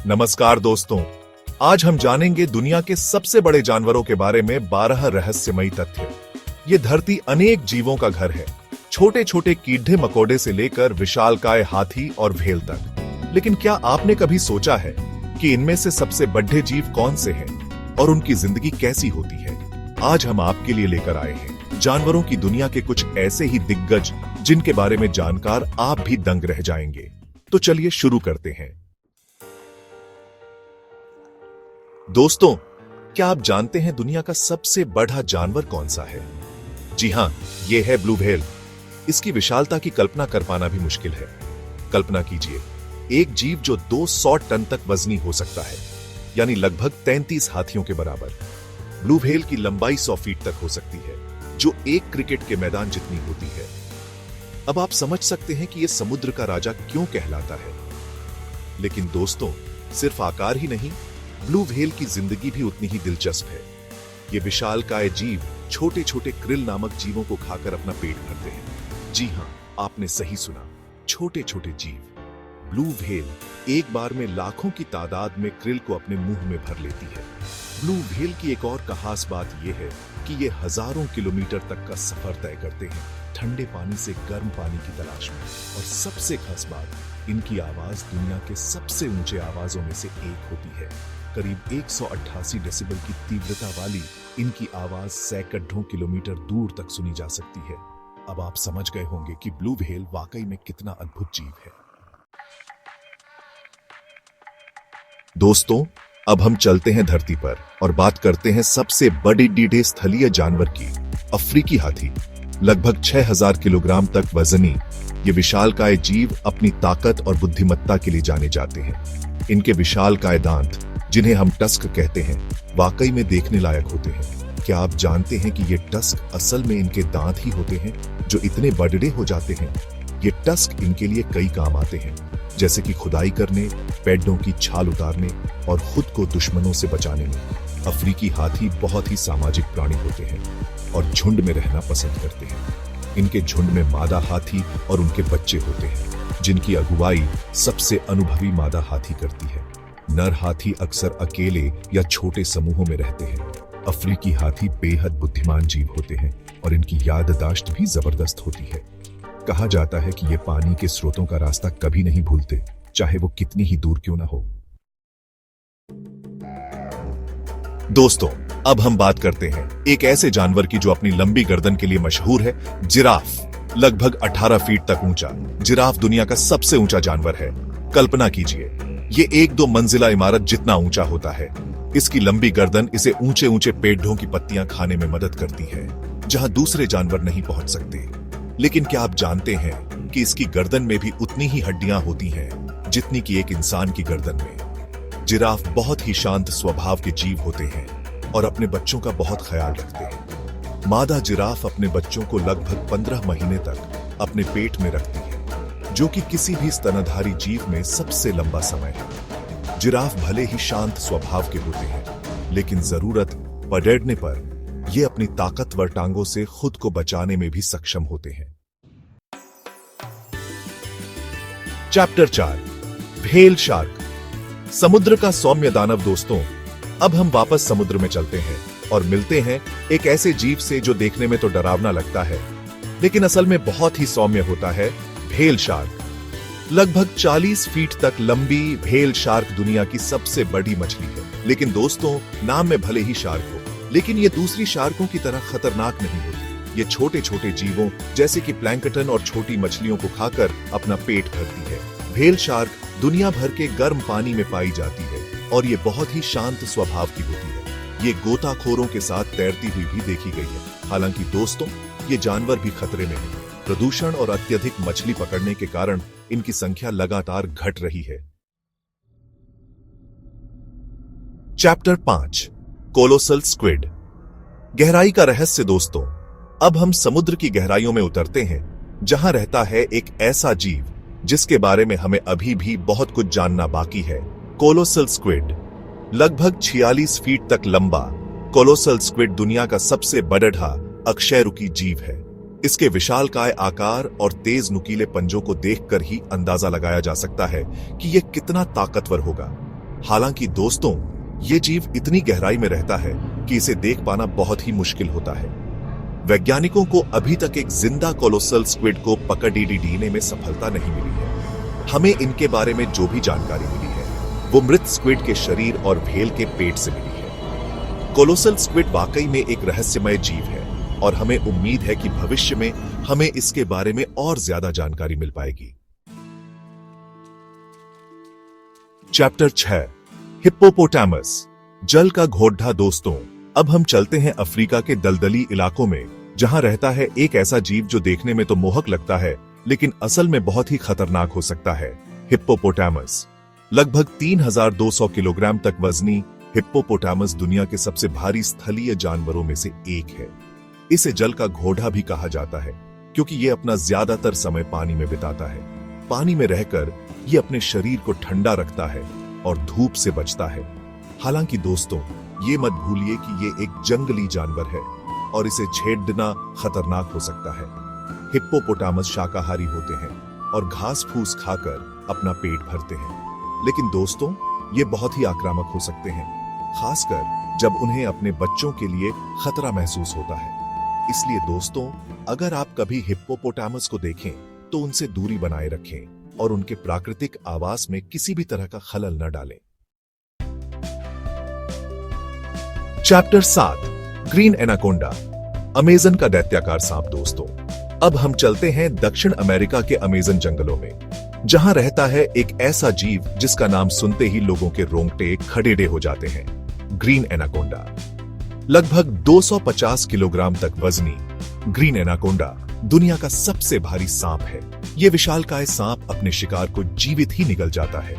नमस्कार दोस्तों, आज हम जानेंगे दुनिया के सबसे बड़े जानवरों के बारे में 12 रहस्यमयी तथ्य। ये धरती अनेक जीवों का घर है, छोटे छोटे कीड़े मकोड़े से लेकर विशालकाय हाथी और भेल तक। लेकिन क्या आपने कभी सोचा है कि इनमें से सबसे बड़े जीव कौन से हैं और उनकी जिंदगी कैसी होती है? आज हम आपके लिए लेकर आए हैं जानवरों की दुनिया के कुछ ऐसे ही दिग्गज जिनके बारे में जानकर आप भी दंग रह जाएंगे। तो चलिए शुरू करते हैं। दोस्तों, क्या आप जानते हैं दुनिया का सबसे बड़ा जानवर कौन सा है? जी हां, यह है ब्लू व्हेल। इसकी विशालता की कल्पना कर पाना भी मुश्किल है। कल्पना कीजिए, एक जीव जो 200 टन तक वजनी हो सकता है, यानी लगभग 33 हाथियों के बराबर। ब्लू व्हेल की लंबाई 100 फीट तक हो सकती है, जो एक क्रिकेट के मैदान जितनी होती है। अब आप समझ सकते हैं कि यह समुद्र का राजा क्यों कहलाता है। लेकिन दोस्तों, सिर्फ आकार ही नहीं, ब्लू व्हेल की जिंदगी भी उतनी ही दिलचस्प है। ये विशालकाय जीव छोटे छोटे क्रिल नामक जीवों को खाकर अपना पेट भरते हैं। जी हां, आपने सही सुना, छोटे छोटे जीव। ब्लू व्हेल एक बार में लाखों की तादाद में क्रिल को अपने मुंह में भर लेती है। ब्लू व्हेल की एक और खास बात यह है कि ये हजारों किलोमीटर तक का सफर तय करते हैं, ठंडे पानी से गर्म पानी की तलाश में। और सबसे खास बात, इनकी आवाज दुनिया के सबसे ऊंचे आवाजों में से एक होती है। करीब 188 डेसिबल की तीव्रता वाली इनकी आवाज सैकड़ों किलोमीटर दूर तक सुनी जा सकती है। अब आप समझ गए होंगे कि ब्लू व्हेल वाकई में कितना अद्भुत जीव है। दोस्तों, अब हम चलते हैं धरती पर और बात करते हैं सबसे बड़ी डीडे स्थलीय जानवर की, अफ्रीकी हाथी। लगभग 6000 किलोग्राम तक वजनी ये विशालकाय जीव अपनी ताकत और बुद्धिमत्ता के लिए जाने जाते हैं। इनके विशालकाय दांत, जिन्हें हम टस्क कहते हैं, वाकई में देखने लायक होते हैं। क्या आप जानते हैं कि ये टस्क असल में इनके दांत ही होते हैं जो इतने बड़े हो जाते हैं? ये टस्क इनके लिए कई काम आते हैं, जैसे कि खुदाई करने, पेड़ों की छाल उतारने और खुद को दुश्मनों से बचाने में। अफ्रीकी हाथी बहुत ही सामाजिक प्राणी होते हैं और झुंड में रहना पसंद करते हैं। इनके झुंड में मादा हाथी और उनके बच्चे होते हैं, जिनकी अगुवाई सबसे अनुभवी मादा हाथी करती है। नर हाथी अक्सर अकेले या छोटे समूहों में रहते हैं। अफ्रीकी हाथी बेहद बुद्धिमान जीव होते हैं और इनकी याददाश्त भी जबरदस्त होती है। कहा जाता है कि ये पानी के स्रोतों का रास्ता कभी नहीं भूलते, चाहे वो कितनी ही दूर क्यों ना हो। दोस्तों, अब हम बात करते हैं एक ऐसे जानवर की जो अपनी लंबी गर्दन के लिए मशहूर है, जिराफ। लगभग 18 फीट तक ऊंचा जिराफ दुनिया का सबसे ऊंचा जानवर है। कल्पना कीजिए, ये 1-2 मंजिला इमारत जितना ऊंचा होता है। इसकी लंबी गर्दन इसे ऊंचे ऊंचे पेड़ों की पत्तियां खाने में मदद करती है, जहां दूसरे जानवर नहीं पहुंच सकते। लेकिन क्या आप जानते हैं कि इसकी गर्दन में भी उतनी ही हड्डियां होती हैं जितनी कि एक इंसान की गर्दन में? जिराफ बहुत ही शांत स्वभाव के जीव होते हैं और अपने बच्चों का बहुत ख्याल रखते हैं। मादा जिराफ अपने बच्चों को लगभग 15 महीने तक अपने पेट में रखती है, जो कि किसी भी स्तनधारी जीव में सबसे लंबा समय है। जिराफ भले ही शांत स्वभाव के होते हैं, लेकिन जरूरत पड़ने पर ये अपनी ताकतवर टांगों से खुद को बचाने में भी सक्षम होते हैं। चैप्टर 4, व्हेल शार्क, समुद्र का सौम्य दानव। दोस्तों, अब हम वापस समुद्र में चलते हैं और मिलते हैं एक ऐसे जीव से जो देखने में तो डरावना लगता है, लेकिन असल में बहुत ही सौम्य होता है, व्हेल शार्क। लगभग 40 फीट तक लंबी व्हेल शार्क दुनिया की सबसे बड़ी मछली है। लेकिन दोस्तों, नाम में भले ही शार्क हो, लेकिन ये दूसरी शार्कों की तरह खतरनाक नहीं होती। ये छोटे छोटे जीवों जैसे कि प्लैंकटन और छोटी मछलियों को खाकर अपना पेट भरती है। व्हेल शार्क दुनिया भर के गर्म पानी में पाई जाती है और ये बहुत ही शांत स्वभाव की होती है। ये गोताखोरों के साथ तैरती हुई भी देखी गई है। हालांकि दोस्तों, ये जानवर भी खतरे में है। प्रदूषण और अत्यधिक मछली पकड़ने के कारण इनकी संख्या लगातार घट रही है। चैप्टर 5, कोलोसल स्क्विड, गहराई का रहस्य। दोस्तों, अब हम समुद्र की गहराइयों में उतरते हैं, जहां रहता है एक ऐसा जीव जिसके बारे में हमें अभी भी बहुत कुछ जानना बाकी है, कोलोसल स्क्विड। लगभग 46 फीट तक लंबा कोलोसल स्क्विड दुनिया का सबसे बड़ा अकशेरुकी जीव है। इसके विशालकाय आकार और तेज नुकीले पंजों को देखकर ही अंदाजा लगाया जा सकता है कि यह कितना ताकतवर होगा। हालांकि दोस्तों, ये जीव इतनी गहराई में रहता है कि इसे देख पाना बहुत ही मुश्किल होता है। वैज्ञानिकों को अभी तक एक जिंदा कोलोसल स्क्विड को पकड़ने में सफलता नहीं मिली है। हमें इनके बारे में जो भी जानकारी मिली है वो मृत स्क्विड के शरीर और व्हेल के पेट से मिली है। कोलोसल स्क्विड वाकई में एक रहस्यमय जीव है और हमें उम्मीद है कि भविष्य में हमें इसके बारे में और ज्यादा जानकारी मिल पाएगी। चैप्टर 6, हिप्पोपोटामस, जल का घोड़ा। दोस्तों, अब हम चलते हैं अफ्रीका के दलदली इलाकों में, जहां रहता है एक ऐसा जीव जो देखने में तो मोहक लगता है लेकिन असल में बहुत ही खतरनाक हो सकता है, हिप्पोपोटामस। लगभग 3200 किलोग्राम तक वजनी हिप्पोपोटामस दुनिया के सबसे भारी स्थलीय जानवरों में से एक है। इसे जल का घोड़ा भी कहा जाता है क्योंकि ये अपना ज्यादातर समय पानी में बिताता है। पानी में रहकर ये अपने शरीर को ठंडा रखता है और धूप से बचता है। हालांकि दोस्तों, ये मत भूलिए कि ये एक जंगली जानवर है और इसे छेड़ना खतरनाक हो सकता है। हिप्पोपोटामस शाकाहारी होते हैं और घास फूस खाकर अपना पेट भरते हैं, लेकिन दोस्तों, ये बहुत ही आक्रामक हो सकते हैं, खासकर जब उन्हें अपने बच्चों के लिए खतरा महसूस होता है। इसलिए दोस्तों, अगर आप कभी हिप्पोपोटामस को देखें तो उनसे दूरी बनाए रखें और उनके प्राकृतिक आवास में किसी भी तरह का खलल न डालें। चैप्टर 7, ग्रीन एनाकोंडा, अमेजन का दैत्याकार सांप। दोस्तों, अब हम चलते हैं दक्षिण अमेरिका के अमेजन जंगलों में, जहां रहता है एक ऐसा जीव जिसका नाम सुनते ही लोगों के रोंगटे खड़ेड़े हो जाते हैं, ग्रीन एनाकोंडा। लगभग 250 किलोग्राम तक वजनी ग्रीन एनाकोंडा दुनिया का सबसे भारी सांप है। यह विशालकाय सांप अपने शिकार को जीवित ही निगल जाता है।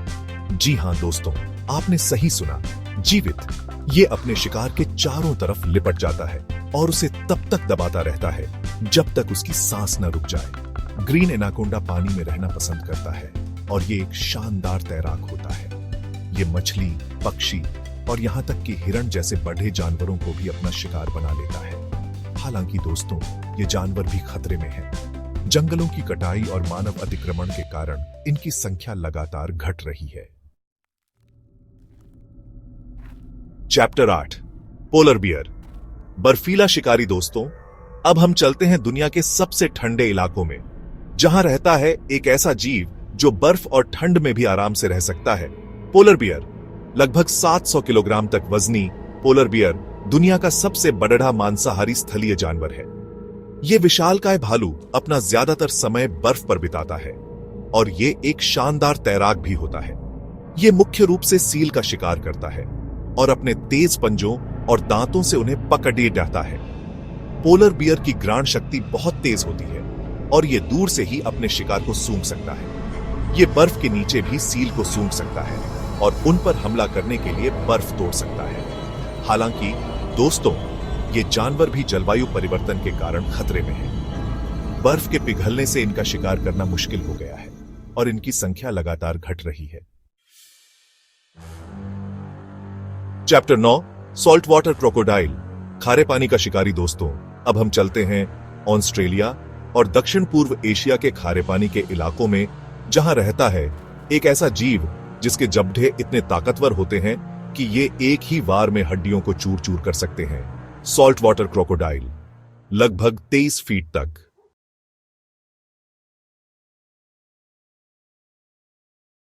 जी हां दोस्तों, आपने सही सुना, जीवित। ये अपने शिकार के चारों तरफ लिपट जाता है और उसे तब तक दबाता रहता है जब तक उसकी सांस न रुक जाए। ग्रीन एनाकोंडा पानी में रहना पसंद करता है और ये एक शानदार तैराक होता है। ये मछली, पक्षी और यहाँ तक कि हिरण जैसे बड़े जानवरों को भी अपना शिकार बना लेता है। हालांकि दोस्तों, ये जानवर भी खतरे में है। जंगलों की कटाई और मानव अतिक्रमण के कारण इनकी संख्या लगातार घट रही है। चैप्टर 8, पोलर बियर, बर्फीला शिकारी। दोस्तों, अब हम चलते हैं दुनिया के सबसे ठंडे इलाकों में, जहां रहता है एक ऐसा जीव जो बर्फ और ठंड में भी आराम से रह सकता है, पोलर बियर। लगभग 700 किलोग्राम तक वजनी पोलर बियर दुनिया का सबसे बड़ा मांसाहारी स्थलीय जानवर है। यह विशालकाय भालू अपना ज्यादातर समय बर्फ पर बिताता है और ये एक शानदार तैराक भी होता है। यह मुख्य रूप से सील का शिकार करता है और अपने तेज पंजों और दांतों से उन्हें पकड़े जाता है। पोलर बियर की ग्राण शक्ति बहुत तेज होती है और यह दूर से ही अपने शिकार को सूंघ सकता है। यह बर्फ के नीचे भी सील को सूंघ सकता है और उन पर हमला करने के लिए बर्फ तोड़ सकता है। हालांकि दोस्तों, ये जानवर भी जलवायु परिवर्तन के कारण खतरे में है। बर्फ के पिघलने से इनका शिकार करना मुश्किल हो गया है और इनकी संख्या लगातार घट रही है। चैप्टर 9, सॉल्ट वाटर क्रोकोडाइल, खारे पानी का शिकारी। दोस्तों, अब हम चलते हैं ऑस्ट्रेलिया और दक्षिण पूर्व एशिया के खारे पानी के इलाकों में, जहां रहता है एक ऐसा जीव जिसके जबड़े इतने ताकतवर होते हैं कि ये एक ही वार में हड्डियों को चूर चूर कर सकते हैं, सॉल्ट वाटर क्रोकोडाइल। लगभग 23 फीट तक